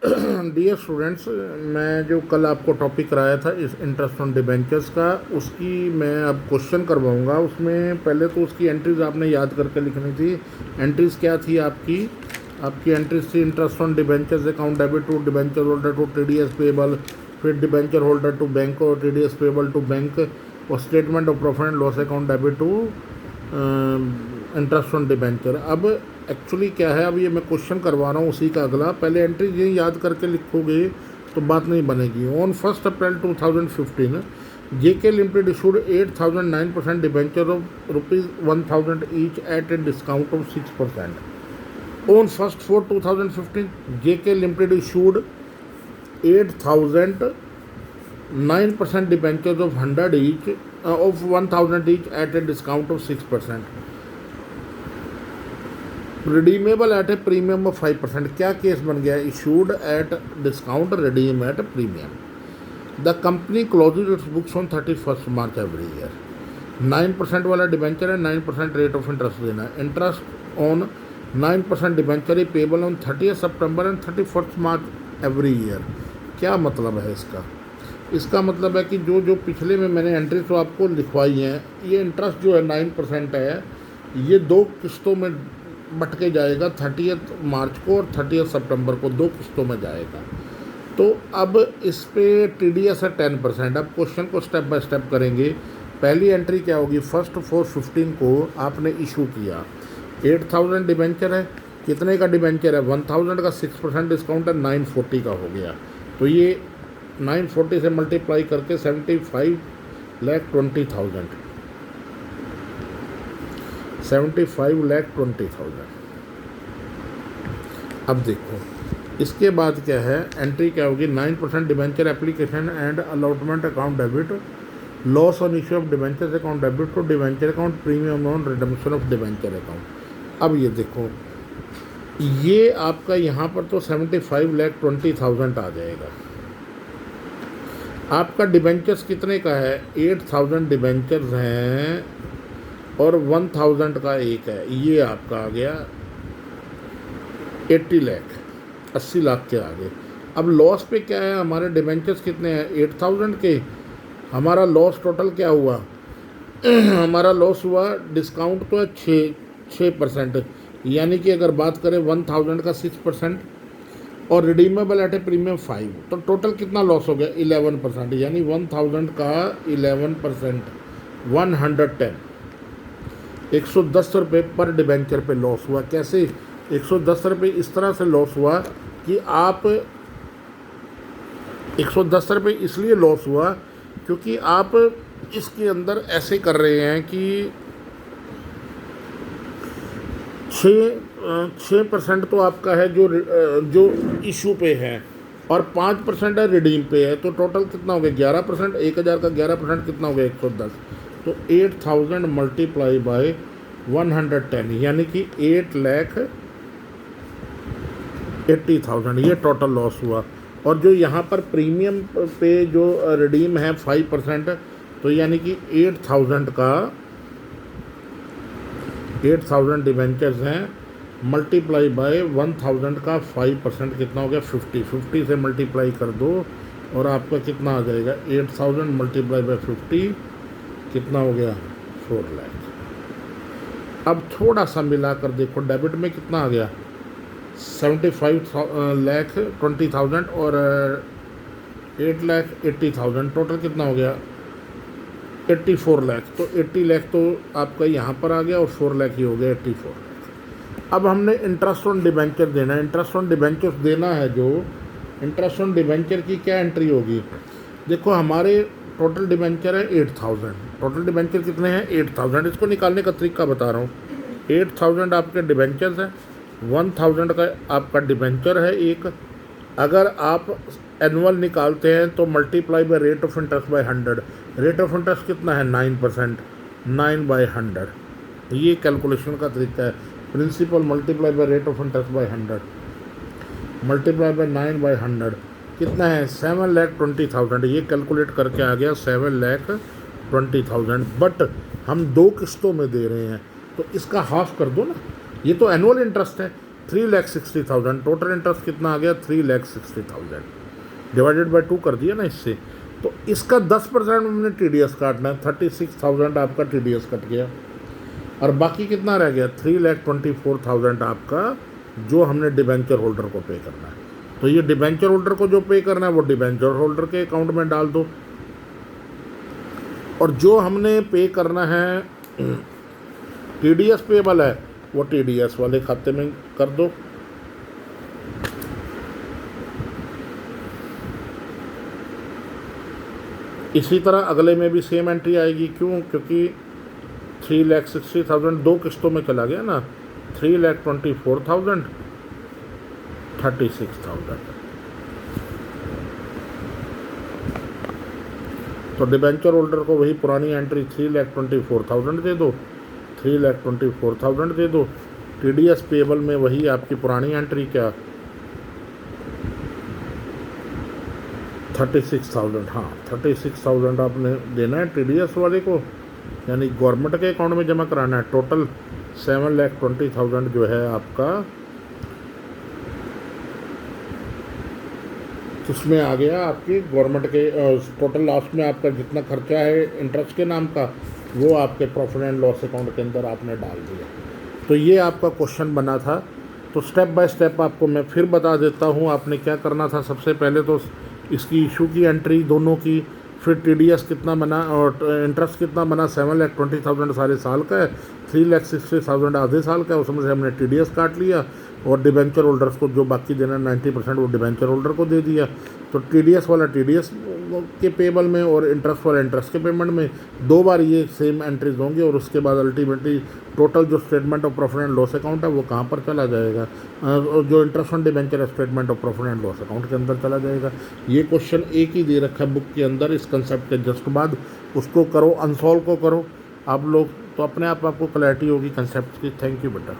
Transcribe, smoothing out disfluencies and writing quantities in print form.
Dear students, मैं जो कल आपको टॉपिक कराया था इस इंटरेस्ट ऑन डिबेंचर्स का, उसकी मैं अब क्वेश्चन करवाऊंगा। उसमें पहले तो उसकी एंट्रीज आपने याद करके लिखनी थी। एंट्रीज क्या थी आपकी एंट्रीज थी interest on debentures account debit to debenture holder to TDS payable, फिर डिबेंचर होल्डर टू बैंक और टीडीएस पेबल टू बैंक, और statement of profit and loss account debit to interest on debenture. अब actually क्या है, अब ये मैं question करवा रहा हूँ उसी का अगला। पहले एंट्री ये याद करके लिखोगे तो बात नहीं बनेगी। On 1 April 2015 JK limited issued 8,009% debenture of ₹1,000 each eight a discount of 6%। On 1 JK limited issued 8,009% debentures of 100 each of 1,000 each at a discount of 6%, redeemable at a premium of 5%। क्या case बन गया? Issued at discount, redeem at premium. The company closes its books on 31 March every year. 9% वाला debenture है, 9% rate of interest देना है। Interest on 9% debenture he payable on 30 September and 31 March every year. क्या मतलब है इसका? इसका मतलब है कि जो जो पिछले में मैंने एंट्री तो आपको लिखवाई हैं, ये इंटरेस्ट जो है 9% है, ये 2 किस्तों में बट के जाएगा। 30 मार्च को और 30 सितंबर को 2 किस्तों में जाएगा। तो अब इस पे टीडीएस है 10%। अब क्वेश्चन को स्टेप बाय स्टेप करेंगे। पहली एंट्री क्या होगी? 1/4/15 को आपने इशू किया। 8,000 डिबेंचर है। कितने का डिबेंचर है? 1,000 का 6% डिस्काउंट है, 940 का हो गया। तो ये 940 से मल्टीप्लाई करके 75,20,000 75,20,000। अब देखो इसके बाद क्या है, एंट्री क्या होगी? 9% debenture application and allotment account debit, loss on issue of debenture account debit to debenture account, premium on redemption of debenture account. अब ये देखो, ये आपका यहाँ पर तो 75,20,000 आ जाएगा। आपका डिबेंचर्स कितने का है? 8,000 डिबेंचर्स हैं और 1,000 का एक है। ये आपका आ गया 80 लाख, 80 लाख के आगे। अब लॉस पे क्या है? हमारे डिबेंचर्स कितने हैं? 8,000 के। हमारा लॉस टोटल क्या हुआ? हमारा लॉस हुआ, डिस्काउंट तो है 6%, यानी कि अगर बात करें 1,000 का 6% और रिडीमेबल एट ए प्रीमियम 5, तो टोटल कितना लॉस हो गया? 11%, यानी 1,000 का 11%, 110, 110 रुपये पर डिबेंचर पे लॉस हुआ। कैसे 110 रुपये? इस तरह से लॉस हुआ कि आप 110 रुपये इसलिए लॉस हुआ क्योंकि आप इसके अंदर ऐसे कर रहे हैं कि 6% तो आपका है जो इशू पे है, और 5% है रिडीम पे है। तो टोटल कितना हो गया? 11%। 1,000 का 11% कितना हो गया? 110। तो 8,000 मल्टीप्लाई बाय 110, यानी कि 8,80,000 ये टोटल लॉस हुआ। और जो यहाँ पर प्रीमियम पे जो रिडीम है 5%, तो यानी कि 8,000 डिबेंचर्स हैं, मल्टीप्लाई बाय 1,000 का 5% कितना हो गया? 50 से मल्टीप्लाई कर दो और आपका कितना आ जाएगा? 8,000 मल्टीप्लाई बाय 50 कितना हो गया? 4 लाख। अब थोड़ा सा मिलाकर देखो, डेबिट में कितना आ गया? 75,20,000 और 8,80,000, टोटल कितना हो गया? 84 लाख। तो 80 लाख तो आपका यहाँ पर आ गया और 4 लाख ही हो गया, 84 लाख। अब हमने इंटरेस्ट ऑन डिबेंचर देना है। इंटरेस्ट ऑन डिबेंचर देना है, जो इंटरेस्ट ऑन डिबेंचर की क्या एंट्री होगी? देखो हमारे टोटल डिबेंचर है 8,000। टोटल डिबेंचर कितने हैं? 8,000। इसको निकालने का तरीका बता रहा हूँ। 8,000 आपके डिबेंचर्स हैं, 1,000 का आपका डिबेंचर है एक। अगर आप एनुअल निकालते हैं तो multiply by rate of interest by 100। Rate of interest कितना है? 9%, 9/100। ये कैलकुलेशन का तरीका है। Principal multiply by rate of interest by 100 multiply by 9/100 कितना है? 7,20,000। ये कैलकुलेट करके आ गया 7,20,000। बट हम 2 किस्तों में दे रहे हैं, तो इसका हाफ कर दो ना। ये तो एनुअल इंटरेस्ट है, 3,60,000, टोटल इंटरेस्ट कितना आ गया 3,60,000 डिवाइडेड बाय 2 कर दिया ना इससे। तो इसका 10% हमने TDS काटना है, 36,000 आपका TDS कट गया और बाकी कितना रह गया 3,24,000 आपका जो हमने डिबेंचर होल्डर को पे करना है। तो ये डिबेंचर होल्डर को जो पे करना है वो डिबेंचर होल्डर के अकाउंट में डाल दो और जो हमने पे करना है TDS पेबल है वो TDS वाले खाते में कर दो। इसी तरह अगले में भी सेम एंट्री आएगी, क्यों? क्योंकि 3,60,000 दो किस्तों में चला गया ना, 3,24,000, 36,000। तो डिबेंचर होल्डर को वही पुरानी एंट्री 3,24,000 दे दो, 3,24,000 दे दो। TDS पेबल में वही आपकी पुरानी एंट्री क्या 36,000, हाँ 36,000 आपने देना है TDS वाले को, यानी गवर्नमेंट के अकाउंट में जमा कराना है। टोटल 7,20,000 जो है आपका उसमें आ गया आपकी गवर्नमेंट के टोटल लास्ट में आपका जितना खर्चा है इंटरेस्ट के नाम का वो आपके प्रॉफिट एंड लॉस अकाउंट के अंदर आपने डाल दिया। तो ये आपका क्वेश्चन बना था। तो स्टेप बाय स्टेप आपको मैं फिर बता देता हूँ आपने क्या करना था। सबसे पहले तो इसकी इशू की एंट्री दोनों की, फिर TDS कितना बना और इंटरेस्ट कितना बना 7,20,000 सारे साल का है, 3,60,000 आधे साल का है, उसमें से हमने TDS काट लिया और डिबेंचर होल्डर्स को जो बाकी देना 90% वो डिबेंचर होल्डर को दे दिया। तो TDS वाला TDS के पेबल में और इंटरेस्ट वाला इंटरेस्ट के पेमेंट में 2 बार ये सेम एंट्रीज होंगी और उसके बाद अल्टीमेटली टोटल जो statement of profit and loss account है वो कहाँ पर चला जाएगा, जो interest on debenture statement of profit and loss account के अंदर चला जाएगा। ये क्वेश्चन एक ही दे रखा है बुक के अंदर इस कंसेप्ट के जस्ट बाद, उसको करो, अनसॉल्व को करो आप लोग, तो अपने आप आपको क्लैरिटी होगी कंसेप्ट की। थैंक यू बेटा।